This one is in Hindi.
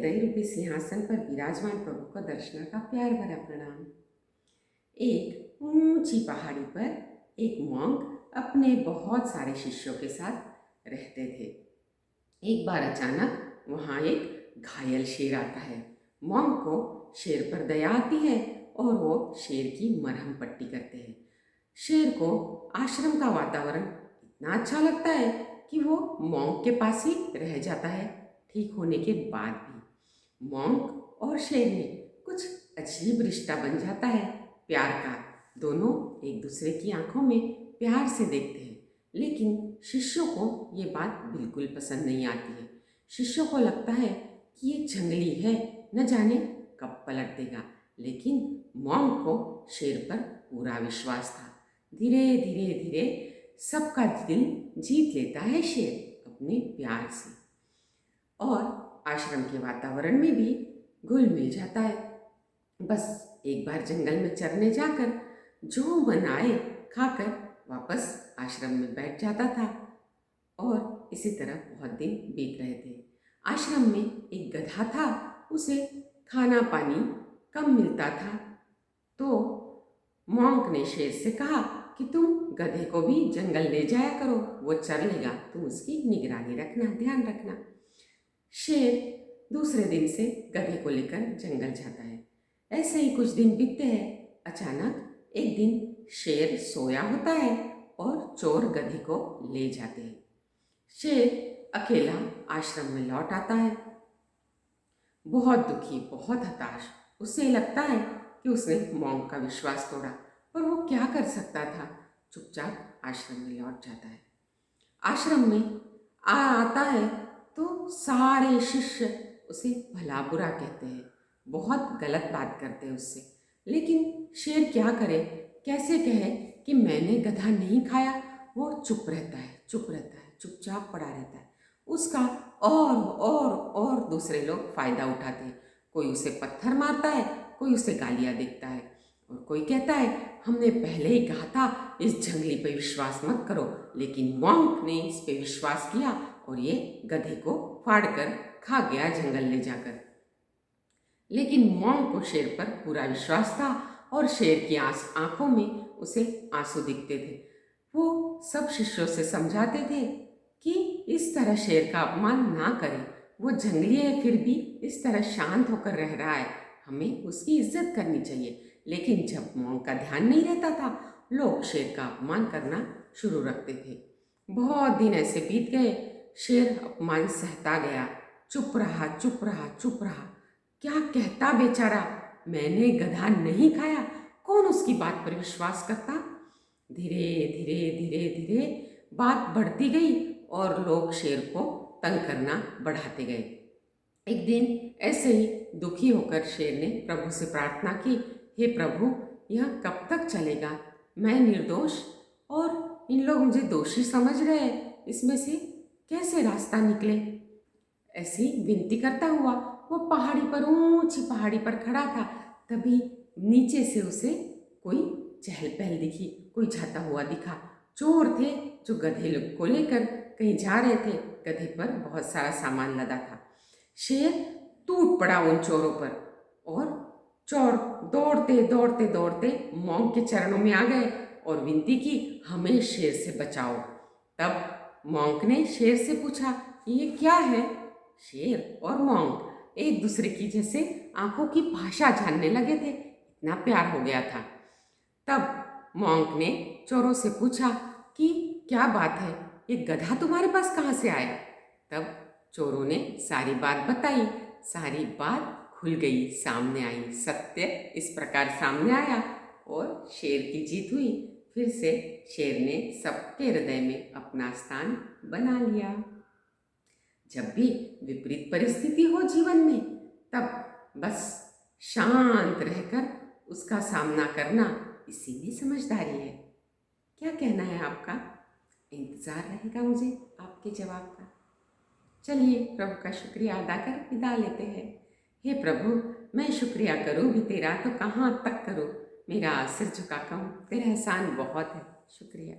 हृदय रूपी सिंहासन पर विराजमान प्रभु को दर्शन का प्यार भरा प्रणाम। एक ऊंची पहाड़ी पर एक मॉन्क अपने बहुत सारे शिष्यों के साथ रहते थे। एक बार अचानक वहाँ एक घायल शेर आता है। मॉन्क को शेर पर दया आती है और वो शेर की मरहम पट्टी करते हैं। शेर को आश्रम का वातावरण इतना अच्छा लगता है कि वो मॉन्क के पास ही रह जाता है। ठीक होने के बाद भी मॉन्क और शेर में कुछ अजीब रिश्ता बन जाता है, प्यार का। दोनों एक दूसरे की आंखों में प्यार से देखते हैं, लेकिन शिष्यों को ये बात बिल्कुल पसंद नहीं आती है। शिष्यों को लगता है कि ये जंगली है, न जाने कब पलट देगा। लेकिन मॉन्क को शेर पर पूरा विश्वास था। धीरे धीरे धीरे सबका दिल जीत लेता है शेर अपने प्यार से, और आश्रम के वातावरण में भी घुल मिल जाता है। बस एक बार जंगल में चरने जाकर जो मन आए खाकर वापस आश्रम में बैठ जाता था, और इसी तरह बहुत दिन बीत रहे थे। आश्रम में एक गधा था, उसे खाना पानी कम मिलता था, तो मॉन्क ने शेर से कहा कि तुम गधे को भी जंगल ले जाया करो, वो चर लेगा, तुम उसकी निगरानी रखना, ध्यान रखना। शेर दूसरे दिन से गधे को लेकर जंगल जाता है। ऐसे ही कुछ दिन बीतते हैं। अचानक एक दिन शेर सोया होता है और चोर गधे को ले जाते हैं। शेर अकेला आश्रम में लौट आता है, बहुत दुखी, बहुत हताश। उसे लगता है कि उसने मॉन्क का विश्वास तोड़ा, पर वो क्या कर सकता था। चुपचाप आश्रम में लौट जाता है। आश्रम में आता है तो सारे शिष्य उसे भला बुरा कहते हैं, बहुत गलत बात करते हैं उससे। लेकिन शेर क्या करे, कैसे कहे कि मैंने गधा नहीं खाया। वो चुप रहता है, चुप रहता है, चुपचाप पड़ा रहता है। उसका और दूसरे लोग फ़ायदा उठाते हैं। कोई उसे पत्थर मारता है, कोई उसे गालियाँ देता है, और कोई कहता है हमने पहले ही कहा था इस जंगली पे विश्वास मत करो। लेकिन मॉन्क ने इस पे विश्वास किया और ये गधे को फाड़ कर खा गया जंगल ले जाकर। लेकिन मॉन्क को शेर पर पूरा विश्वास था, और शेर की आंखों में उसे आंसू दिखते थे। वो सब शिष्यों से समझाते थे कि इस तरह शेर का अपमान ना करें। वो जंगली है, फिर भी इस तरह शांत होकर रह रहा है, हमें उसकी इज्जत करनी चाहिए। लेकिन जब मॉन्क का ध्यान नहीं रहता था, लोग शेर का अपमान करना शुरू रखते थे। बहुत दिन ऐसे बीत गए। शेर अपमान सहता गया, चुप रहा, चुप रहा, चुप रहा। क्या कहता बेचारा, मैंने गधा नहीं खाया, कौन उसकी बात पर विश्वास करता। धीरे धीरे धीरे धीरे बात बढ़ती गई और लोग शेर को तंग करना बढ़ाते गए। एक दिन ऐसे ही दुखी होकर शेर ने प्रभु से प्रार्थना की, हे प्रभु, यह कब तक चलेगा? मैं निर्दोष और इन लोग मुझे दोषी समझ रहे हैं, इसमें से कैसे रास्ता निकले? ऐसी विनती करता हुआ वो पहाड़ी पर, ऊंची पहाड़ी पर खड़ा था। तभी नीचे से उसे कोई चहल पहल दिखी, कोई जाता हुआ दिखा। चोर थे जो गधे को लेकर कहीं जा रहे थे। गधे पर बहुत सारा सामान लदा था। शेर टूट पड़ा उन चोरों पर, और चोर दौड़ते दौड़ते दौड़ते मॉन्क के चरणों में आ गए और विनती की, हमें शेर से बचाओ। तब मॉन्क ने शेर से पूछा, ये क्या है? शेर और मॉन्क एक दूसरे की जैसे आंखों की भाषा जानने लगे थे, इतना प्यार हो गया था। तब मॉन्क ने चोरों से पूछा कि क्या बात है, ये गधा तुम्हारे पास कहाँ से आया? तब चोरों ने सारी बात बताई। सारी बात खुल गई, सामने आई। सत्य इस प्रकार सामने आया और शेर की जीत हुई। फिर से शेर ने सबके हृदय में अपना स्थान बना लिया। जब भी विपरीत परिस्थिति हो जीवन में, तब बस शांत रहकर उसका सामना करना, इसी में समझदारी है। क्या कहना है आपका? इंतज़ार रहेगा मुझे आपके जवाब का। चलिए प्रभु का शुक्रिया अदा कर विदा लेते हैं। हे प्रभु, मैं शुक्रिया करूँ भी तेरा तो कहाँ तक करूँ, मेरा सिर झुका कहूँ, तेरा एहसान बहुत है, शुक्रिया।